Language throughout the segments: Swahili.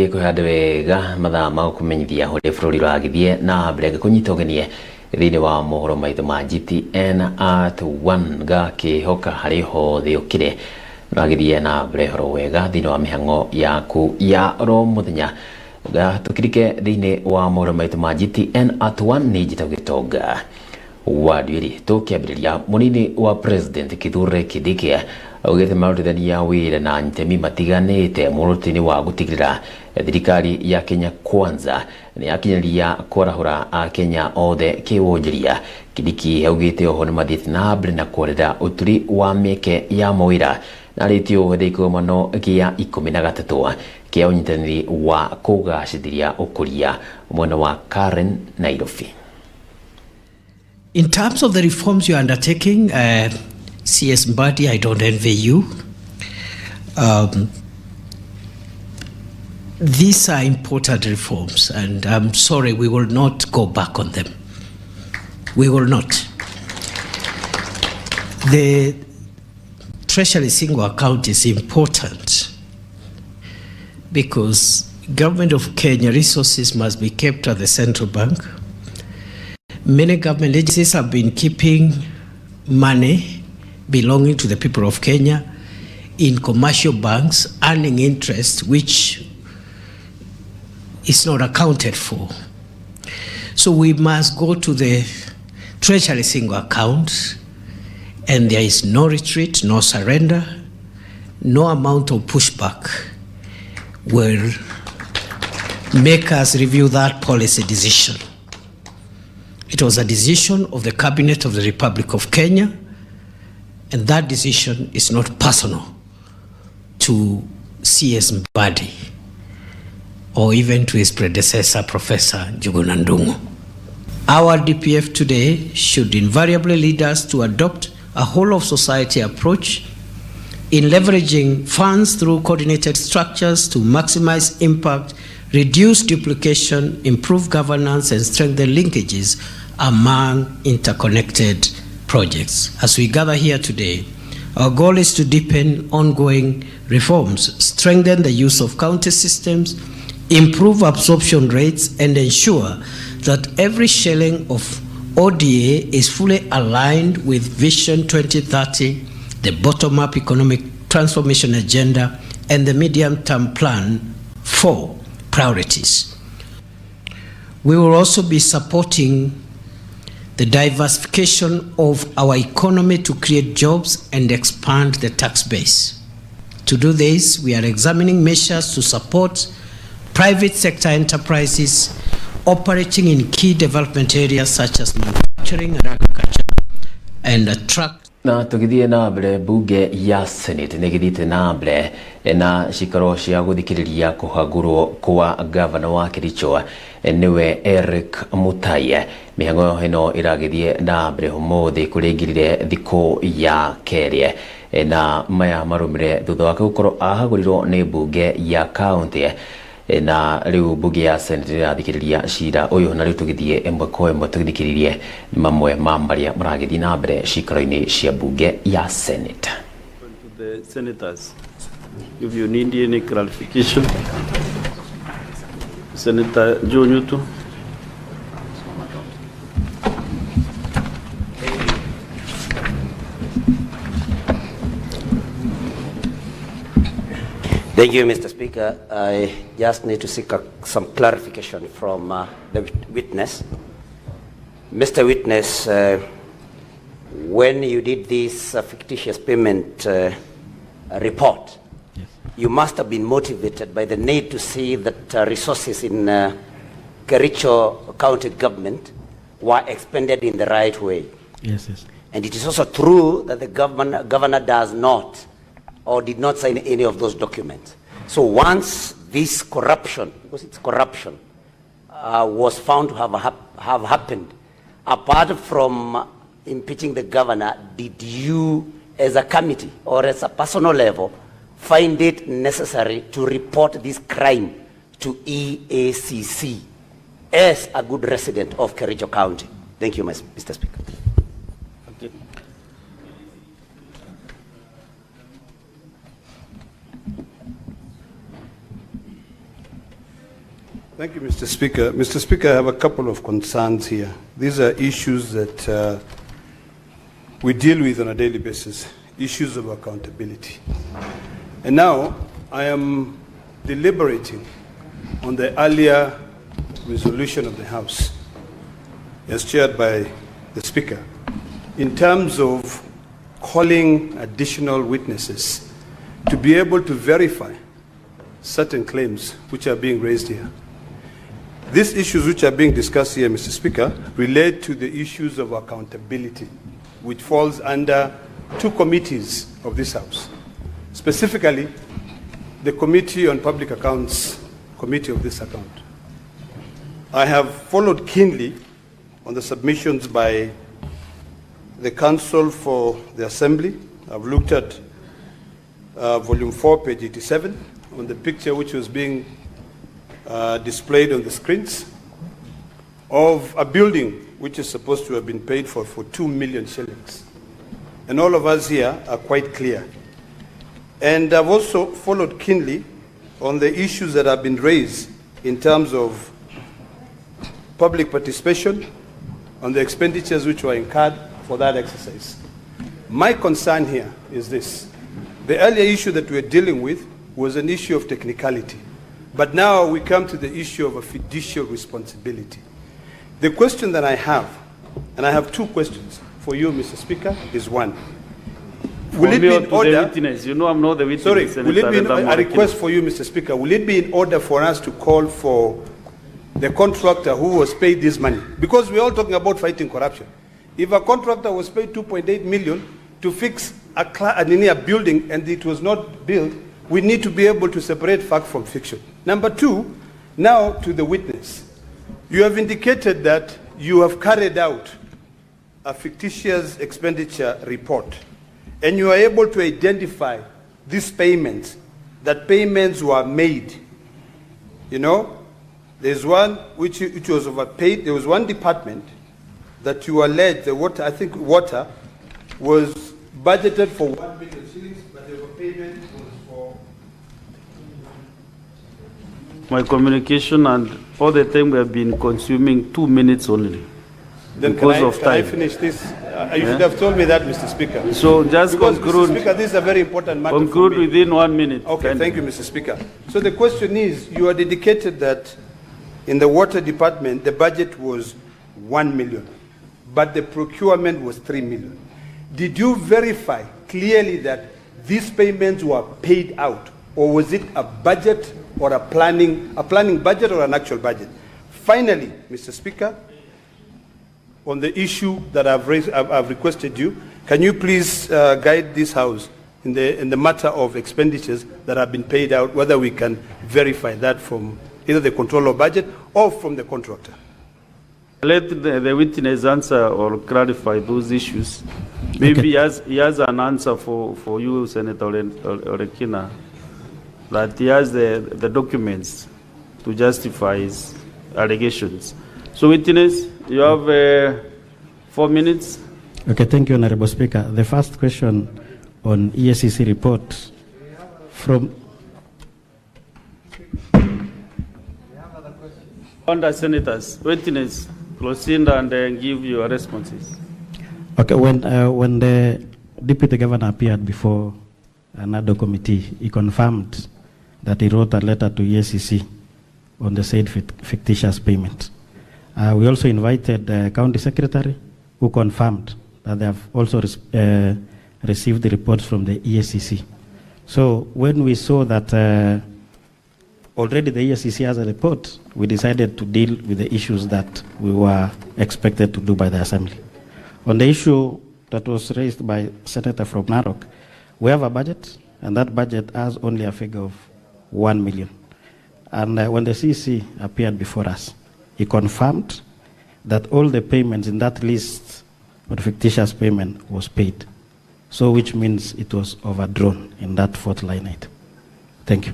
nĩ kwĩhande wega mathaa ma kũmenyithia ũrĩa bũrũri ũragĩthiĩ na mbere ngĩkũnyita ũgeni thĩinĩ wa mohoro maitũ ma GTN at 1 gakĩhoka harĩ hothe ũkĩre ũragĩthiĩ na mbere horo wega thĩinĩ wa mĩhang'o yaku ya ro mũthenya tũkirike thĩinĩ wa mohoro maitũ ma GTN at 1 nĩ njĩtagwo Gĩtonga wa Ndwĩrĩ tũkĩambĩrĩria mũnini wa president Kithure Kindiki augĩte marutithania wĩra na itemi matiganĩte muoroto-inĩ wa gũtigĩrĩra thirikari ya Kenya Kwanza nĩ yakinyanĩria kwarahũra Akenya othe kĩwonjoria. Kindiki augĩte oho nĩ mathiĩte na mbere na kũrera ũturi wa mĩeke ya mawĩra na rĩtio gĩthĩkomano gĩa 13 kĩa ũnyitanĩri wa kũgacĩrithia ũkũria mwena wa Karen Nairobi. In terms of the reforms you're undertaking, CS Mbadi, I don't envy you. These are important reforms, and I'm sorry, we will not go back on them. We will not. The Treasury single account is important because government of Kenya resources must be kept at the central bank. Many government agencies have been keeping money belonging to the people of Kenya in commercial banks, earning interest, which is not accounted for. So we must go to the Treasury single account, and there is no retreat, no surrender, no amount of pushback will make us review that policy decision. It was a decision of the Cabinet of the Republic of Kenya, and that decision is not personal to CS Mbadi or even to his predecessor, Professor Njuguna Ndung'u. Our DPF today should invariably lead us to adopt a whole of society approach in leveraging funds through coordinated structures to maximize impact, reduce duplication, improve governance, and strengthen linkages among interconnected projects. As we gather here today, our goal is to deepen ongoing reforms, strengthen the use of county systems, improve absorption rates, and ensure that every shilling of ODA is fully aligned with Vision 2030, the bottom-up economic transformation agenda, and the medium-term plan for priorities. We will also be supporting the diversification of our economy to create jobs and expand the tax base. To do this, we are examining measures to support private sector enterprises operating in key development areas such as manufacturing and agriculture and attract. Na tũgĩthiĩ na mbere bunge ya Senate nĩ gĩthiĩte na mbere na cikaro cia gũthikĩrĩria kũhagũrwo kwa gavana wa Kericho nĩwe Eric Mutai. Mĩhang'o ĩno ĩragĩthiĩ na mbere ũmũthĩ kũrĩngĩrĩre thikũ ya kerĩ na maya marũmĩrĩre thutha wake gũkorwo ahagũrirwo nĩ bunge ya kaunti na rĩu bunge ya Senate ĩrathikĩrĩria cira ũyũ na rĩu tũgĩthiĩ ĩmwe kwa ĩmwe tũgĩthikĩrĩrie mamwe ma marĩa maragĩthiĩ na mbere cikaro-inĩ cia bunge ya Senate. To the senators, if you need any clarification, Senator Joe Nyutu. Thank you, Mr. Speaker. I just need to seek some clarification from the witness. Mr. Witness, when you did this fictitious payment report, yes, you must have been motivated by the need to see that resources in Kericho County government were expended in the right way. Yes, yes. And it is also true that the governor does not or did not sign any of those documents. So once this corruption, because it's corruption, was found to have happened, apart from impeaching the governor, did you as a committee or as a personal level find it necessary to report this crime to EACC as a good resident of Kericho County? Thank you, Mr. Speaker. Okay. Thank you, Mr. Speaker. Mr. Speaker, I have a couple of concerns here. These are issues that we deal with on a daily basis, issues of accountability. And now I am deliberating on the earlier resolution of the House, as chaired by the Speaker, in terms of calling additional witnesses to be able to verify certain claims which are being raised here. These issues which are being discussed here, Mr. Speaker, relate to the issues of accountability, which falls under two committees of this House. Specifically, the Committee on Public Accounts, Committee of this account. I have followed keenly on the submissions by the Council for the Assembly. I've looked at Volume 4, page 87, on the picture which was being displayed on the screens of a building which is supposed to have been paid for 2 million shillings. And all of us here are quite clear. And I've also followed keenly on the issues that have been raised in terms of public participation, on the expenditures which were incurred for that exercise. My concern here is this. The earlier issue that we're dealing with was an issue of technicality. But now we come to the issue of a fiduciary responsibility. The question that I have, and I have two questions for you, Mr. Speaker, is one. Will it be in order? Witness. You know I'm not the witness. Sorry, will it be a request for you, Mr. Speaker? Will it be in order for us to call for the contractor who was paid this money? Because we're all talking about fighting corruption. If a contractor was paid 2.8 million to fix a building and it was not built, we need to be able to separate fact from fiction. Number two, now to the witness. You have indicated that you have carried out a fictitious expenditure report, and you are able to identify these payments, that payments were made. You know, there's one which was overpaid. There was one department that you alleged, the water, I think water, was budgeted for 1 million shillings, but the overpayment was for... My communication and all the time we have been consuming 2 minutes only. Then because of time. Can I finish this? You should have told me that, Mr. Speaker. So just because, conclude. Mr. Speaker, this is a very important matter. Conclude for me. within 1 minute. Okay, thank you, Mr. Speaker. So the question is, you had indicated that in the water department, the budget was 1 million, but the procurement was 3 million. Did you verify clearly that these payments were paid out, or was it a budget or a planning budget or an actual budget? Finally, Mr. Speaker, on the issue that I've raised, I've requested you, can you please guide this House in the matter of expenditures that have been paid out, whether we can verify that from either the controller of budget or from the contractor? Let the witness answer or clarify those issues. Maybe okay. he has an answer for you, Senator Orekina, that he has the documents to justify his allegations. So witness, you have 4 minutes. Okay, thank you, Honorable Speaker. The first question on ESCC report from... Under senators, witness, proceed and give your responses. Okay, when the Deputy Governor appeared before another committee, he confirmed that he wrote a letter to ESCC on the said fictitious payment. We also invited the County Secretary, who confirmed that they have also received the reports from the ESCC. So when we saw that already the ESCC has a report, we decided to deal with the issues that we were expected to do by the Assembly. On the issue that was raised by Senator from Narok, we have a budget, and that budget has only a figure of 1 million. And when the CC appeared before us, he confirmed that all the payments in that list of fictitious payment was paid. So which means it was overdrawn in that 4th line item. Thank you.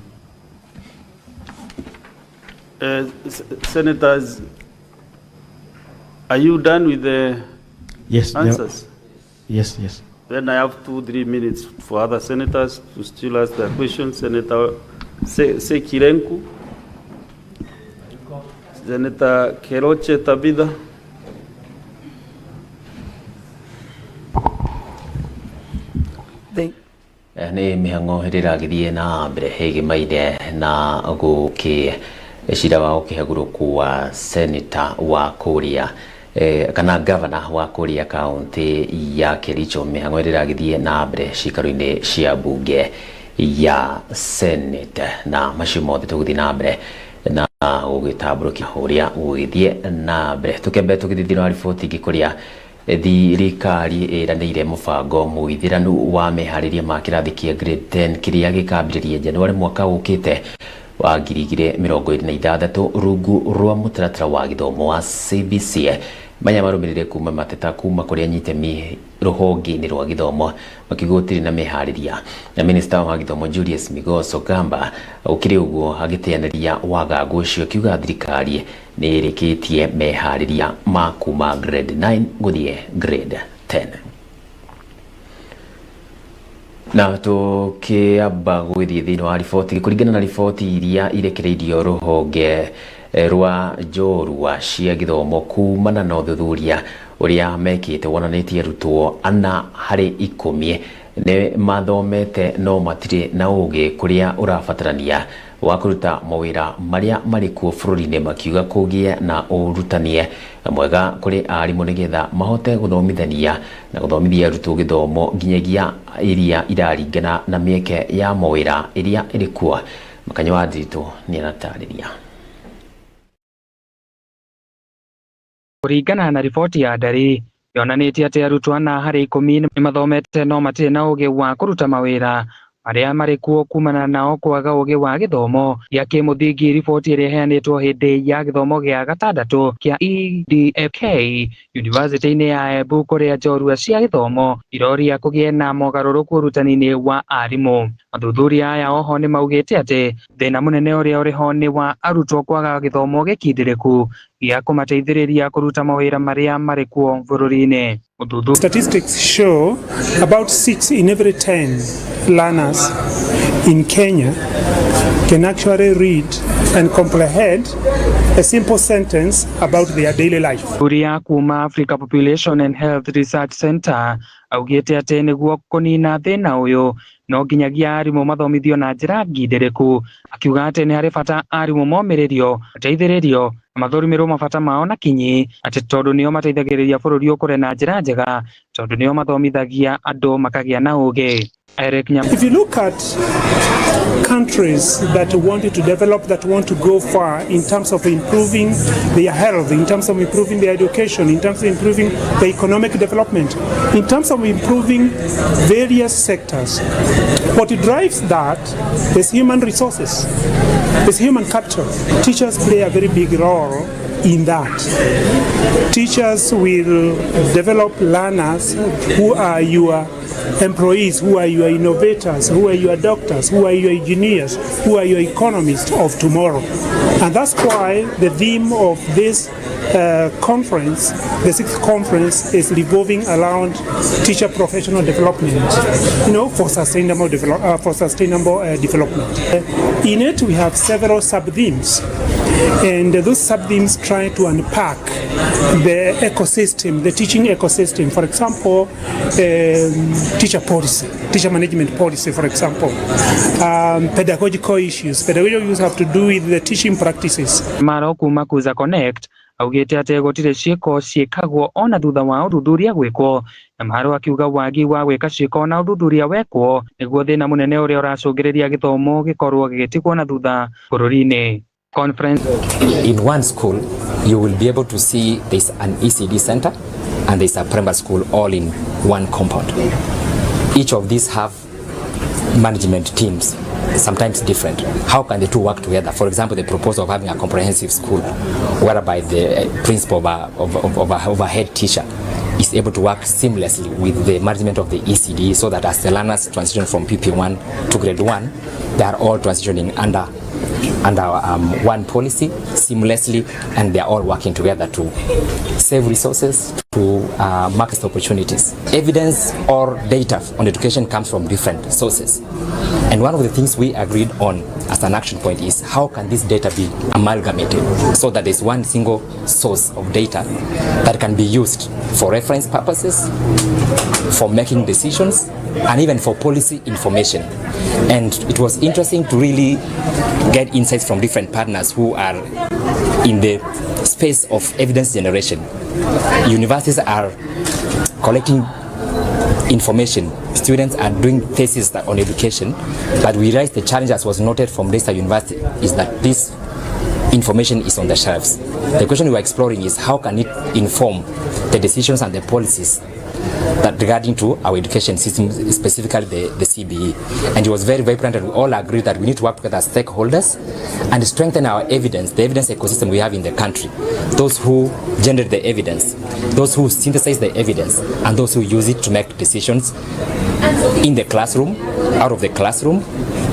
Senators, are you done with the answers? Yes. Then I have 2-3 minutes for other senators to still ask their questions. Senator Sekirenku. Senator Keroche Tabitha. Nĩ mĩhang'o ĩragĩthiĩ na mbere hĩgĩmaire na gũkĩcira wa ũkĩhagũrũku wa senator wa kũrĩa kana governor wa kũrĩa kaunti ya Kericho. Mĩhang'o ĩragĩthiĩ na mbere cikaro-inĩ cia mbunge ya Senate na macio mothe tũgũthiĩ na mbere na gũgĩtambũrũkia ũrĩa gũgĩthiĩ na mbere. Tũkĩambe tũgĩthiĩ na riboti ingĩ kũrĩa thirikari ĩranĩire mũbango mũithĩranu wa meharĩria ma kĩrathi kĩa grade 10 kĩrĩa gĩkambĩrĩria Januari mwaka ũkĩte wa 2026 rungu rwa mũtaratara wa gĩthomo wa CBC. Maya marũmĩrĩire kuma mateta kuma kũrĩa anyitemi rũhonge-inĩ rwa gĩthomo makĩgũtĩrĩ na meharĩria na minister wa gĩthomo Julius Migoso Gamba ũkĩrĩ ũguo agĩteanĩria wagagu ũcio akiuga thirikari nĩ ĩrĩkĩtie meharĩria ma kuma grade 9 gũthiĩ grade 10. Na tũkĩamba gũgĩthiĩ thĩinĩ wa riboti kũringana na riboti iria irekereirio rũhonge rwa njorua cia gĩthomo kumana na ũthuthuria ũrĩa mekĩte wonanĩtie arutwo 4 harĩ 10 nĩ mathomete no matirĩ na ũgĩ kũrĩa ũrabatarania wa kũruta mawĩra marĩa marĩ kuo bũrũri-inĩ, makiuga kũgĩe na ũrutani mwega kũrĩ arimũ nĩgetha mahote gũthomithania na gũthomithia arutwo gĩthomo nginyagia iria iraringana na mĩeke ya mawĩra ĩrĩa ĩrĩ kuo. Makanyo wa Ndiritu nĩ anatarĩria. Kũringana na riboti ya ndari yonanĩtie atĩ arutwo 4 harĩ 10 nĩ mathomete no matirĩ na ũgĩ wa kũruta mawĩra marĩa marĩ kuo kumana nao kwaga ũgĩ wa gĩthomo gĩa kĩmũthingi. Riboti ĩrĩa ĩheanĩtwo hĩndĩ ya gĩthomo gĩa gatandatũ kĩa EDFK University-inĩ ya Embu kũrĩa njorua cia gĩthomo iroria kũgĩe na mogarũrũku ũrutani-inĩ wa arimũ. Athuthuria aya oho nĩ maugĩte atĩ thĩna mũnene ũrĩa ũrĩho nĩ wa arutwo kwaga gĩthomo gĩkindĩrĩku gĩa kũmateithĩrĩria kũruta mawĩra marĩa marĩ kuo bũrũri-inĩ. Statistics show about 6 in every 10 learners in Kenya can actually read and comprehend a simple sentence about their daily life. Uria kuma Africa Population and Health Research Center augĩte atĩ nĩguo kũnina thĩna ũyũ no nginyagia arimũ mathomithio na njĩra ngindĩrĩku, akiuga atĩ nĩ harĩ bata arimũ momĩrĩrio, mateithĩrĩrio na mathũrimĩrwo mabata mao na kinyi atĩ tondũ nĩo mateithagĩrĩria bũrũri ũkũre na njĩra njega, tondũ nĩo mathomithagia andũ makagĩa na ũgĩ. If you look at countries that want to develop, that want to go far in terms of improving their health, in terms of improving their education, in terms of improving the economic development, in terms of improving various sectors, what drives that is human resources, is human capital. Teachers play a very big role in that. Teachers will develop learners who are your employees, who are your innovators, who are your doctors, who are your engineers, who are your economists of tomorrow. And that's why the theme of this conference, the 6th conference, is revolving around teacher professional development, for sustainable development. In it, we have several sub-themes, and those sub-themes try to unpack the ecosystem, the teaching ecosystem. For example, teacher policy, teacher management policy, for example, pedagogical issues. Pedagogical issues have to do with the teaching practices. Maro kuma Kuza Connect augĩte atĩ gũtirĩ ciĩko ciĩkagwo ona thutha wa ũthuthuria gwĩkwo, na Maro akiuga wagi wa gwĩka ciĩko na ũthuthuria wekwo nĩguo thĩna mũnene ũrĩa ũracũngĩrĩria gĩthomo gĩkorwo gĩgĩtigwo na thutha bũrũri-inĩ. In one school, you will be able to see there's an ECD center and there's a primary school all in one compound. Each of these have management teams, sometimes different. How can the two work together? For example, the proposal of having a comprehensive school whereby the principal of a head teacher is able to work seamlessly with the management of the ECD so that as the learners transition from PP1 to grade 1, they are all transitioning under one policy seamlessly, and they are all working together to save resources, to market opportunities. Evidence or data on education comes from different sources. And one of the things we agreed on as an action point is how can this data be amalgamated so that there's one single source of data that can be used for reference purposes, for making decisions, and even for policy information. And it was interesting to really get insights from different partners who are in the space of evidence generation. Universities are collecting information. Students are doing theses on education, but we realized the challenge as was noted from Leicester University is that this information is on the shelves. The question we are exploring is how can it inform the decisions and the policies that regarding to our education system, specifically the CBE. And it was very vibrant, and we all agreed that we need to work with our stakeholders and strengthen our evidence, the evidence ecosystem we have in the country. Those who generate the evidence, those who synthesize the evidence, and those who use it to make decisions in the classroom, out of the classroom,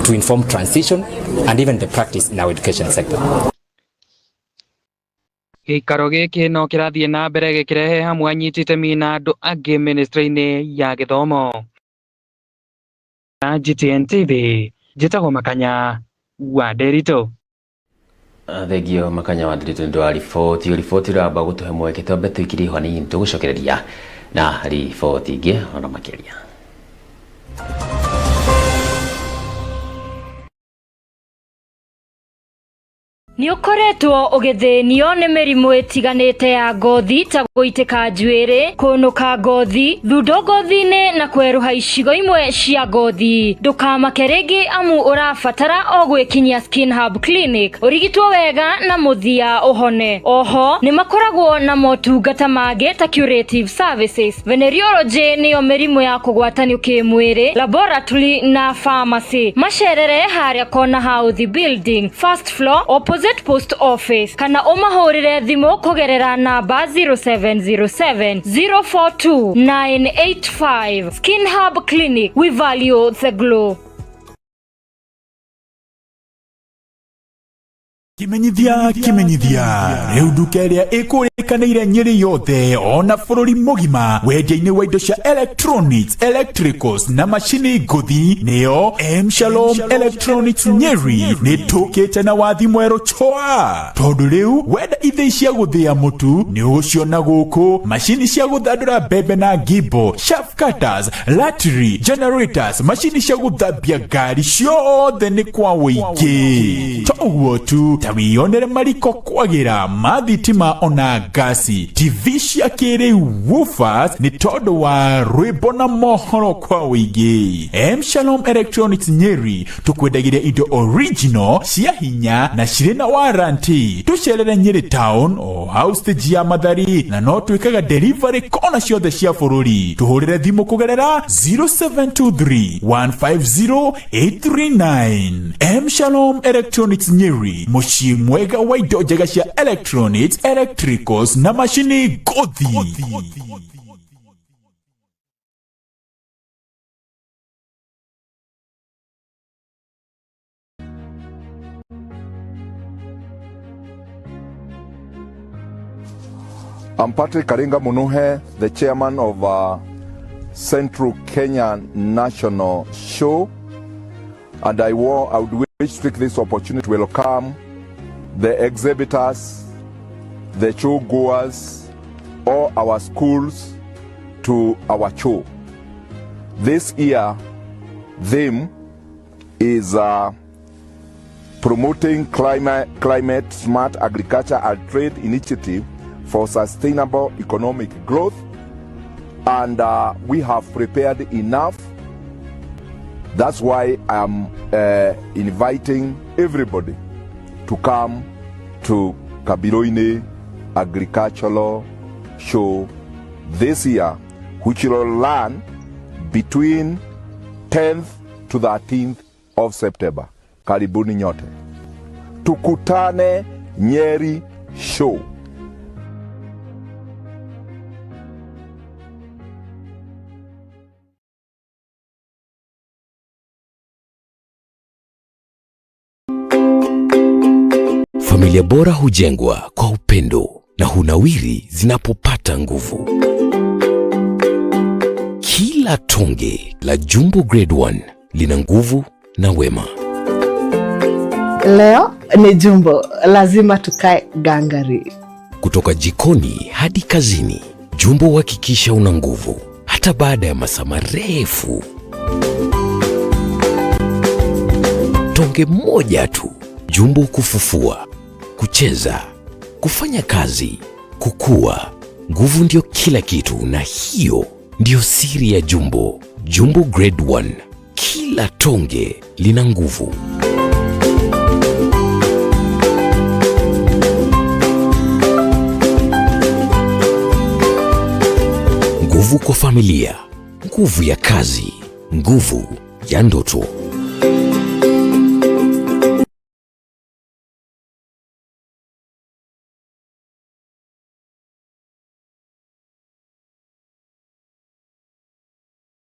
to inform transition and even the practice in our education sector. Gĩikaro gĩkĩ no kĩrathiĩ na mbere gĩkĩrehe hamwe anyiti itemi na andũ angĩ ministry-inĩ ya gĩthomo. GTN TV, njĩtagwo Makanya wa Nderitu. Thegio Makanya wa Nderitu nĩ wa riboti ramba gũtũhe mweke twambe tũikire hanini tũgũcokereria na riboti ingĩ ona makĩria. Ni ukoretwo ugithinio ni mirimu itiganite ya ngothi ta guiteka njuiri, kunuka ngothi, thundo ngothi-ini na kweruha icigo imwe cia ngothi. Ndukamake ringi amu urabatara o gwikinyia Skin Hub Clinic urigitwo wega na muthia uhone. Oho ni makoragwo na motungata mangĩ ta curative services, venereology niyo mirimu ya kugwatanio kimwiri, laboratory na pharmacy. Macerere haria Corner House Building, first floor opposite Post Office, kana umahurire thimu kugerera namba 0707 042 985. Skin Hub Clinic, we value the glow. Kimenyithia riu nduka iria ikurikanire Nyeri yothe ona bururi mugima wendia-ini wa indo cia electronics, electricals na machini nguthi niyo Shalom Electronics Nyeri ni tukite na wathi mweru choa tondu riu wenda ithei cia guthia mutu ni uciona guku, machini cia guthandura mbembe na ngimbo, shaft cutters, lattery, generators, machini cia guthambia ngari ciothe ni kwa wiki toguo tu wionere mariko kwagira mathitima ona gasi, TV cia kiriu, woofers ni tondu wa rwimbo na mohoro kwa wigi. Shalom Electronics Nyeri tukwendagiria indo original cia hinya na cirĩ na warranty. Tucerere Nyeri town o house stage ya Mathari na no twikaga delivery kona ciothe cia bururi. Tuhurire thimu kugerera 0723 150 839. Shalom Electronics Nyeri, muci mwega wa indo njega cia electronics, electricals na machini ngothi. I'm Patrick Karinga Munuhe, the chairman of Central Kenya National Show, and I would wish to take this opportunity to welcome the exhibitors, the show goers, all our schools to our show. This year, theme is promoting climate smart agriculture and trade initiative for sustainable economic growth, and we have prepared enough. That's why I am inviting everybody to come to Kabiroine Agricultural Show this year, which will run between 10th to 13th of September. Karibuni nyote. Tukutane Nyeri Show. Familia bora hujengwa kwa upendo na hunawiri zinapopata nguvu. Kila tonge la Jumbo Grade 1 lina nguvu na wema. Leo ni Jumbo, lazima tukae gangari. Kutoka jikoni hadi kazini, Jumbo huhakikisha una nguvu hata baada ya masaa marefu. Tonge moja tu, Jumbo kufufua, kucheza, kufanya kazi, kukua. Nguvu ndio kila kitu, na hiyo ndio siri ya Jumbo. Jumbo Grade 1, kila tonge lina nguvu. Nguvu kwa familia, nguvu ya kazi, nguvu ya ndoto.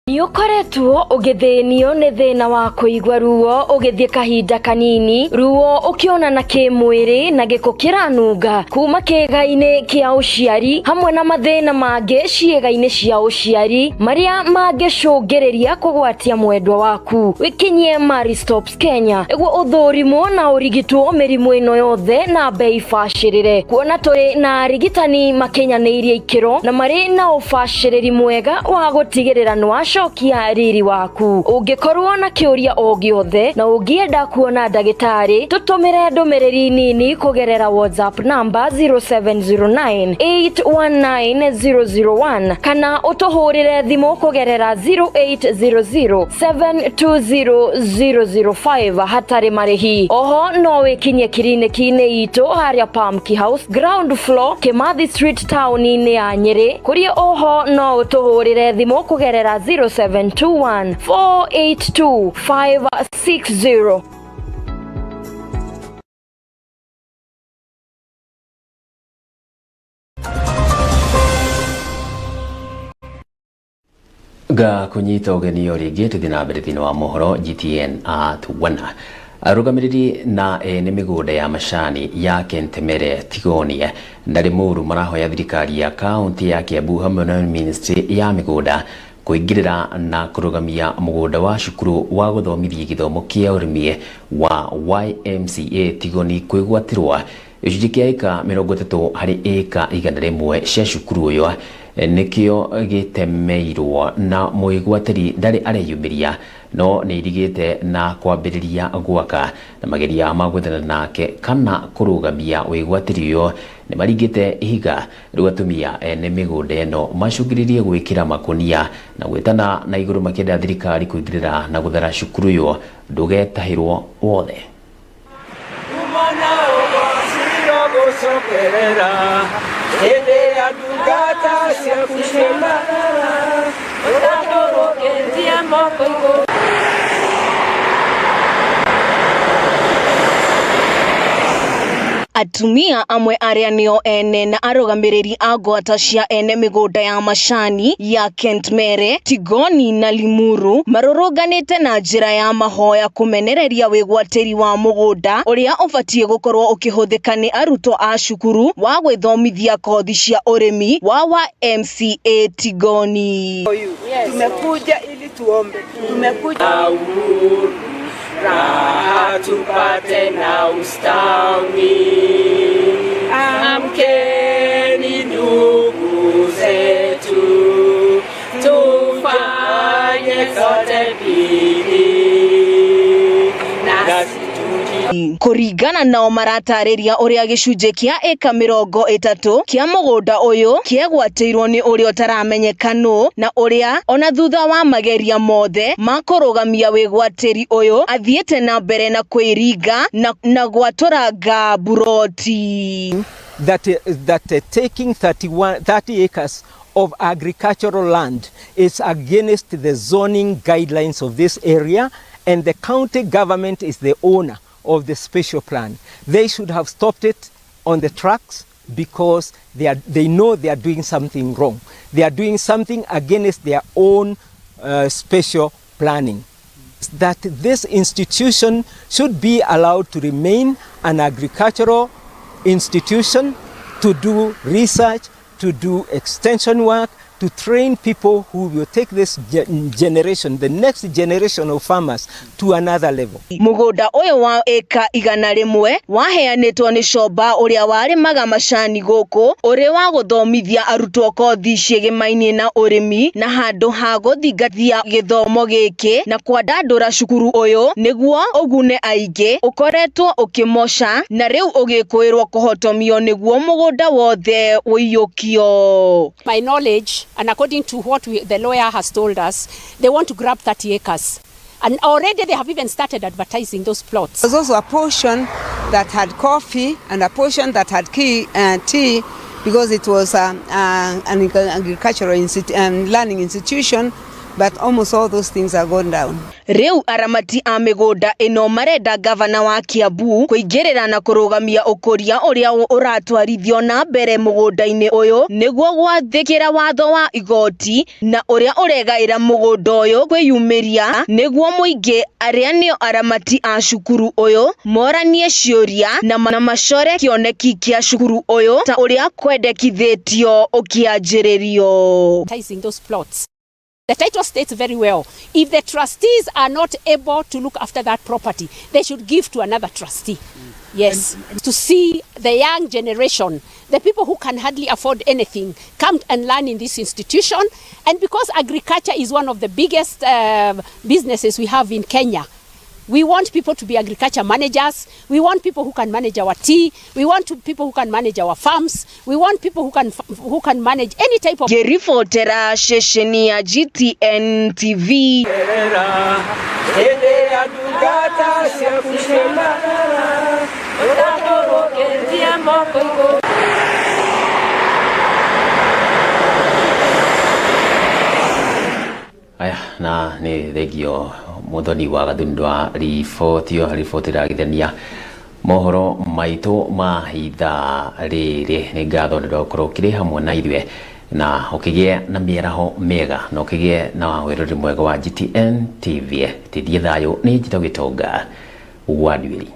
Niokoretwo ugithinio ni thina wa kuigwa ruo ugithie kahinda kanini, ruo ukiona na kimwiri na giko kiranunga kuma kiega-ini kia uciari hamwe na mathina mangi ciega-ini cia uciari maria mangicungiriria kugwatia mwendwa waku. Wikinyie Maristops Kenya iguo uthurimwo na urigitwo mirimu ino yothe na bei bacirire, kuona turi na arigitani makinyaniirie ikiro na mari na ubaciriri mwega wa gutigirira nwacokia riri waku. Ungikorwo na kiuria o giothe na ungienda kuona ndagitari, tutumire ndumiriri nini kugerera WhatsApp number 0709819001 kana utuhurire thimu kugerera 0800720005 hatari marihi. Oho no wikinye kiriniki-ini itu haria Palmki House ground floor Kimathi Street town-ini ya Nyeri. Kuria oho no utuhurire thimu kugerera 0721482560. Ga kunyita ugeni ringi tuthi na mbere thini wa mohoro GTN at 1. Arugamiriri na ene migunda ya macani ya Kentemere Tigonie ndari muru marahoya thirikari ya kaunti ya Kiambu hamwe na ministry ya migunda kuingirira na kurugamia mugunda wa cukuru wa guthomithia githomo kia urimi wa YMCA Tigoni kwigwatirwa icunji kia eka 30 hari eka 100 cia cukuru uyo nikio gitemeirwo na muigwatiri ndari areyumiria no ni irigite na kwambiriria gwaka na mageria magwethana nake kana kurugamia wigwatiri uyo ni marigite ihiga rugatumia ene migunda eno macungiririe gwikira makonia na gwetana na iguru makenda thirikari kuingirira na guthara cukuru uyo ndugetahirwo wothe. Atumia amwe aria nio ene na arugamiriri a ngwata cia ene migunda ya macani ya Kentemere, Tigoni na Limuru marurunganite na njira ya mahoya kumenereria wigwatiri wa mugunda uria ubatie gukorwo ukihuthika ni arutwo a cukuru wa gwithomithia kothi cia urimi wa MCA Tigoni. Tumekuja ili tuombe. Tumekuja raha tupate na ustawi. Amkeni ndugu zetu, tufanye sote bidii nasi kuringana nao maratariria uria gicunje kia eka 30 kia mugunda uyu kiegwatirwo ni uria utaramenyekanu na uria ona thutha wa mageria mothe makurugamia wigwatiri uyu athiete na mbere na kwiringa na gwaturanga buroti. That taking 30 acres of agricultural land is against the zoning guidelines of this area, and the county government is the owner of the special plan. They should have stopped it on the tracks because they know they are doing something wrong. They are doing something against their own special planning. That this institution should be allowed to remain an agricultural institution, to do research, to do extension work, to train people who will take this generation, the next generation of farmers, to another level. Mugunda uyu wa eka 100 waheanitwo ni Coba uria warimaga macani guku uri wa guthomithia arutwo kothi ciegimaini na urimi na handu ha guthingatia githomo giki na kwandandura cukuru uyu niguo ugune aingi ukoretwo ukimoca na riu ugikwirwo kuhotomio niguo mugunda wothe wiyukio. My knowledge, and according to what the lawyer has told us, they want to grab 30 acres. And already they have even started advertising those plots. There was also a portion that had coffee and a portion that had tea because it was an agricultural learning institution. But almost all those things are gone down. Riu aramati a migunda ino marenda gavana wa Kiambu kuingirira na kurugamia ukuria uria uratwarithio na mbere mugunda-ini uyu niguo gwathikira watho wa igoti na uria uregaira mugunda uyu kwiyumiria niguo muingi aria nio aramati a cukuru uyu moranie ciuria na macore kioneki kia cukuru uyu ta uria kwendekithitio ukianjiririo. Those plots. The title states very well, if the trustees are not able to look after that property, they should give to another trustee. Yes, to see the young generation, the people who can hardly afford anything, come and learn in this institution. And because agriculture is one of the biggest businesses we have in Kenya, we want people to be agriculture managers. We want people who can manage our tea. We want people who can manage our farms. We want people who can manage any type of. Gerifotera shesheni ya GTN TV. Aya na ni thegio muthoni wa gathundwa riboti ragithania mohoro maitu ma hitha riri ni ngatho ni ndokoro kiri hamwe na ithwe na ukigie na mieraho mega na ukigie na wirori mwega wa GTN TV tithie thayo ni njito gitonga wadwiri.